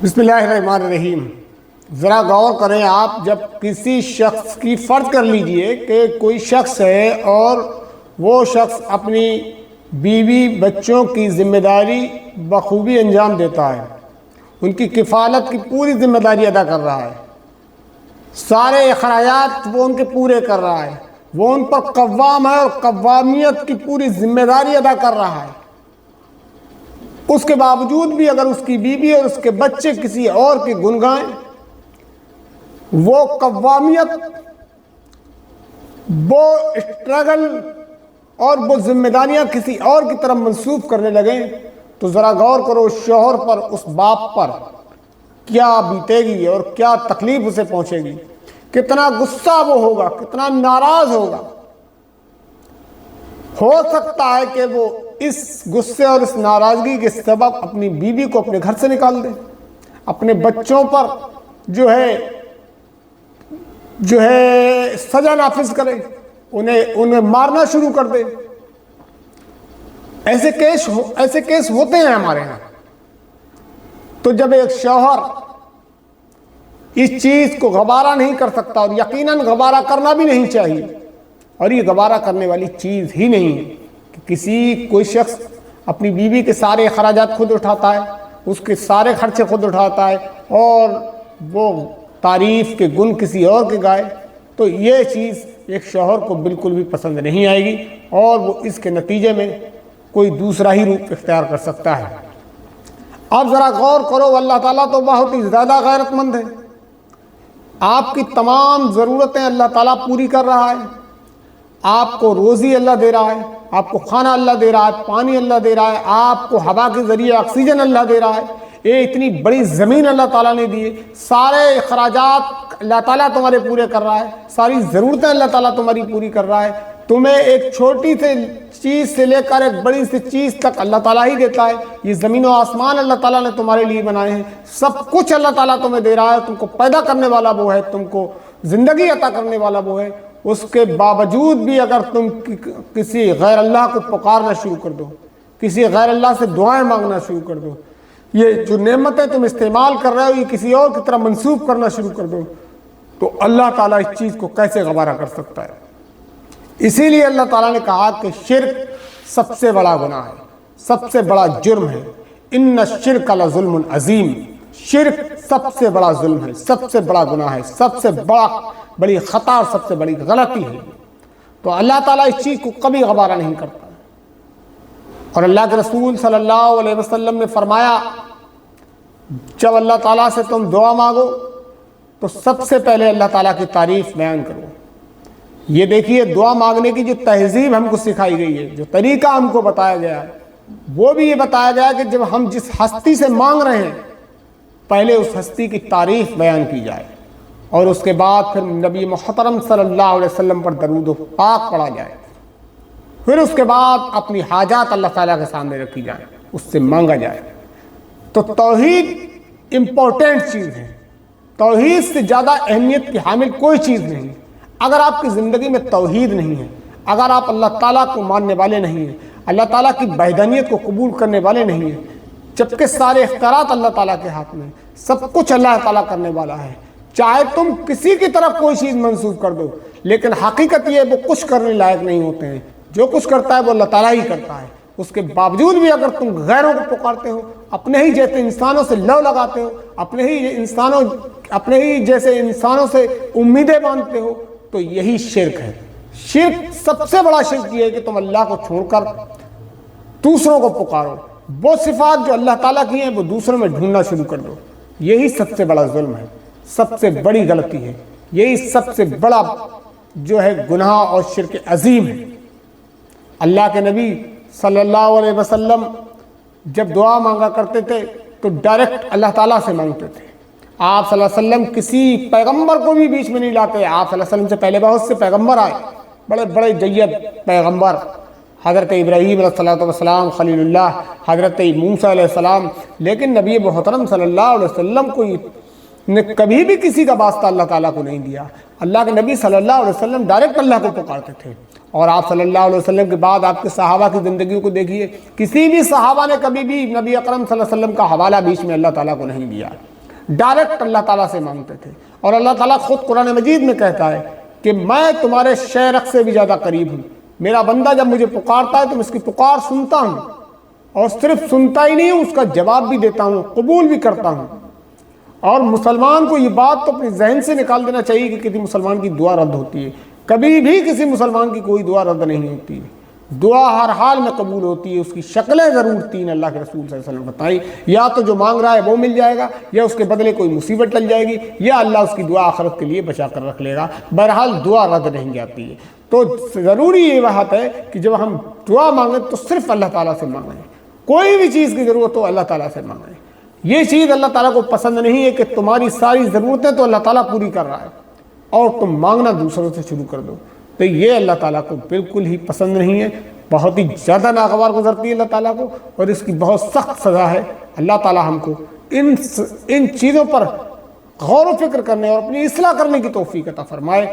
بسم اللہ الرحمن الرحیم۔ ذرا غور کریں آپ، جب کسی شخص کی فرض کر لیجئے کہ کوئی شخص ہے اور وہ شخص اپنی بیوی بچوں کی ذمہ داری بخوبی انجام دیتا ہے، ان کی کفالت کی پوری ذمہ داری ادا کر رہا ہے، سارے اخراجات وہ ان کے پورے کر رہا ہے، وہ ان پر قوام ہے اور قوامیت کی پوری ذمہ داری ادا کر رہا ہے، اس کے باوجود بھی اگر اس کی بیوی اور اس کے بچے کسی اور کے گن گائیں، وہ قوامیت، وہ اسٹرگل اور وہ ذمہ داریاں کسی اور کی طرف منسوب کرنے لگیں، تو ذرا غور کرو اس شوہر پر، اس باپ پر کیا بیتے گی اور کیا تکلیف اسے پہنچے گی، کتنا غصہ وہ ہوگا، کتنا ناراض ہوگا۔ ہو سکتا ہے کہ وہ اس غصے اور اس ناراضگی کے سبب اپنی بیوی کو اپنے گھر سے نکال دے، اپنے بچوں پر جو ہے سزا نافذ کرے، انہیں مارنا شروع کر دے۔ ایسے کیس ہوتے ہیں ہمارے ہاں۔ تو جب ایک شوہر اس چیز کو گوارا نہیں کر سکتا، اور یقیناً گوارا کرنا بھی نہیں چاہیے، اور یہ گوارا کرنے والی چیز ہی نہیں ہے کہ کوئی شخص اپنی بیوی کے سارے اخراجات خود اٹھاتا ہے، اس کے سارے خرچے خود اٹھاتا ہے، اور وہ تعریف کے گن کسی اور کے گائے، تو یہ چیز ایک شوہر کو بالکل بھی پسند نہیں آئے گی، اور وہ اس کے نتیجے میں کوئی دوسرا ہی روپ اختیار کر سکتا ہے۔ اب ذرا غور کرو، اللہ تعالیٰ تو بہت ہی زیادہ غیرت مند ہے، آپ کی تمام ضرورتیں اللہ تعالیٰ پوری کر رہا ہے، آپ کو روزی اللہ دے رہا ہے، آپ کو کھانا اللہ دے رہا ہے، پانی اللہ دے رہا ہے، آپ کو ہوا کے ذریعے آکسیجن اللہ دے رہا ہے، یہ اتنی بڑی زمین اللہ تعالیٰ نے دی ہے، سارے اخراجات اللہ تعالیٰ تمہارے پورے کر رہا ہے، ساری ضرورتیں اللہ تعالیٰ تمہاری پوری کر رہا ہے، تمہیں ایک چھوٹی سی چیز سے لے کر ایک بڑی سی چیز تک اللہ تعالیٰ ہی دیتا ہے، یہ زمین و آسمان اللہ تعالیٰ نے تمہارے لیے بنائے ہیں، سب کچھ اللہ تعالیٰ تمہیں دے رہا ہے، تم کو پیدا کرنے والا وہ ہے، تم کو زندگی عطا کرنے والا وہ ہے، اس کے باوجود بھی اگر تم کسی غیر اللہ کو پکارنا شروع کر دو، کسی غیر اللہ سے دعائیں مانگنا شروع کر دو، یہ جو نعمتیں تم استعمال کر رہے ہو یہ کسی اور کی طرح منسوب کرنا شروع کر دو، تو اللہ تعالیٰ اس چیز کو کیسے گوارا کر سکتا ہے؟ اسی لیے اللہ تعالیٰ نے کہا کہ شرک سب سے بڑا گناہ ہے، سب سے بڑا جرم ہے، ان الشرک لظلم عظیم، شرک سب سے بڑا ظلم ہے، سب سے بڑا گناہ ہے، سب سے بڑی خطا اور سب سے بڑی غلطی ہے۔ تو اللہ تعالیٰ اس چیز کو کبھی گوارا نہیں کرتا، اور اللہ کے رسول صلی اللہ علیہ وسلم نے فرمایا جب اللہ تعالیٰ سے تم دعا مانگو تو سب سے پہلے اللہ تعالیٰ کی تعریف بیان کرو۔ یہ دیکھیے دعا مانگنے کی جو تہذیب ہم کو سکھائی گئی ہے، جو طریقہ ہم کو بتایا گیا ہے، وہ بھی یہ بتایا گیا کہ جب ہم جس ہستی سے مانگ رہے ہیں پہلے اس ہستی کی تعریف بیان کی جائے، اور اس کے بعد پھر نبی محترم صلی اللہ علیہ وسلم پر درود و پاک پڑھا جائے، پھر اس کے بعد اپنی حاجات اللہ تعالیٰ کے سامنے رکھی جائیں، اس سے مانگا جائے۔ تو توحید امپورٹنٹ چیز ہے، توحید سے زیادہ اہمیت کی حامل کوئی چیز نہیں۔ اگر آپ کی زندگی میں توحید نہیں ہے، اگر آپ اللہ تعالیٰ کو ماننے والے نہیں ہیں، اللہ تعالیٰ کی وحدانیت کو قبول کرنے والے نہیں ہیں، جبکہ سارے اختیارات اللہ تعالیٰ کے ہاتھ میں، سب کچھ اللہ تعالیٰ کرنے والا ہے، چاہے تم کسی کی طرف کوئی چیز منسوب کر دو، لیکن حقیقت یہ وہ کچھ کرنے لائق نہیں ہوتے ہیں، جو کچھ کرتا ہے وہ اللہ تعالیٰ ہی کرتا ہے۔ اس کے باوجود بھی اگر تم غیروں کو پکارتے ہو، اپنے ہی جیسے انسانوں سے لو لگاتے ہو، اپنے ہی جیسے انسانوں سے امیدیں باندھتے ہو، تو یہی شرک ہے۔ شرک سب سے بڑا شرک یہ ہے کہ تم اللہ کو چھوڑ کر دوسروں کو پکارو، وہ صفات جو اللہ تعالیٰ کی ہیں وہ دوسروں میں ڈھونڈنا شروع کر دو، یہی سب سے بڑا ظلم ہے، سب سے بڑی غلطی ہے، یہی سب سے بڑا جو ہے گناہ اور شرک عظیم ہے۔ اللہ کے نبی صلی اللہ علیہ وسلم جب دعا مانگا کرتے تھے تو ڈائریکٹ اللہ تعالیٰ سے مانگتے تھے، آپ صلی اللہ علیہ وسلم کسی پیغمبر کو بھی بیچ میں نہیں لاتے، آپ صلی اللہ علیہ وسلم سے پہلے بہت سے پیغمبر آئے، بڑے بڑے جید پیغمبر، حضرت ابراہیم علیہ السلام خلیل اللہ، حضرت موسیٰ علیہ السلام، لیکن نبی محترم صلی اللہ علیہ وسلم کو نے کبھی بھی کسی کا واسطہ اللہ تعالیٰ کو نہیں دیا۔ اللہ کے نبی صلی اللہ علیہ وسلم ڈائریکٹ اللہ کو پکارتے تھے، اور آپ صلی اللہ علیہ وسلم کے بعد آپ کے صحابہ کی زندگیوں کو دیکھیے، کسی بھی صحابہ نے کبھی بھی نبی اکرم صلی اللہ علیہ وسلم کا حوالہ بیچ میں اللہ تعالیٰ کو نہیں دیا، ڈائریکٹ اللہ تعالیٰ سے مانگتے تھے۔ اور اللہ تعالیٰ خود قرآن مجید میں کہتا ہے کہ میں تمہارے شہرک سے بھی زیادہ قریب ہوں، میرا بندہ جب مجھے پکارتا ہے تو میں اس کی پکار سنتا ہوں، اور صرف سنتا ہی نہیں ہوں، اس کا جواب بھی دیتا ہوں، قبول بھی کرتا ہوں۔ اور مسلمان کو یہ بات تو اپنے ذہن سے نکال دینا چاہیے کہ کسی مسلمان کی دعا رد ہوتی ہے، کبھی بھی کسی مسلمان کی کوئی دعا رد نہیں ہوتی ہے، دعا ہر حال میں قبول ہوتی ہے۔ اس کی شکلیں ضرور تین اللہ کے رسول صلی اللہ علیہ وسلم نے بتائی، یا تو جو مانگ رہا ہے وہ مل جائے گا، یا اس کے بدلے کوئی مصیبت ٹل جائے گی، یا اللہ اس کی دعا آخرت کے لیے بچا کر رکھ لے گا۔ بہرحال دعا رد نہیں جاتی ہے۔ تو ضروری یہ بات ہے کہ جب ہم دعا مانگیں تو صرف اللہ تعالیٰ سے مانگیں، کوئی بھی چیز کی ضرورت ہو اللہ تعالیٰ سے مانگیں۔ یہ چیز اللہ تعالیٰ کو پسند نہیں ہے کہ تمہاری ساری ضرورتیں تو اللہ تعالیٰ پوری کر رہا ہے اور تم مانگنا دوسروں سے شروع کر دو، تو یہ اللہ تعالیٰ کو بالکل ہی پسند نہیں ہے، بہت ہی زیادہ ناگوار گزرتی ہے اللہ تعالیٰ کو، اور اس کی بہت سخت سزا ہے۔ اللہ تعالیٰ ہم کو ان چیزوں پر غور و فکر کرنے اور اپنی اصلاح کرنے کی توفیق عطا فرمائے۔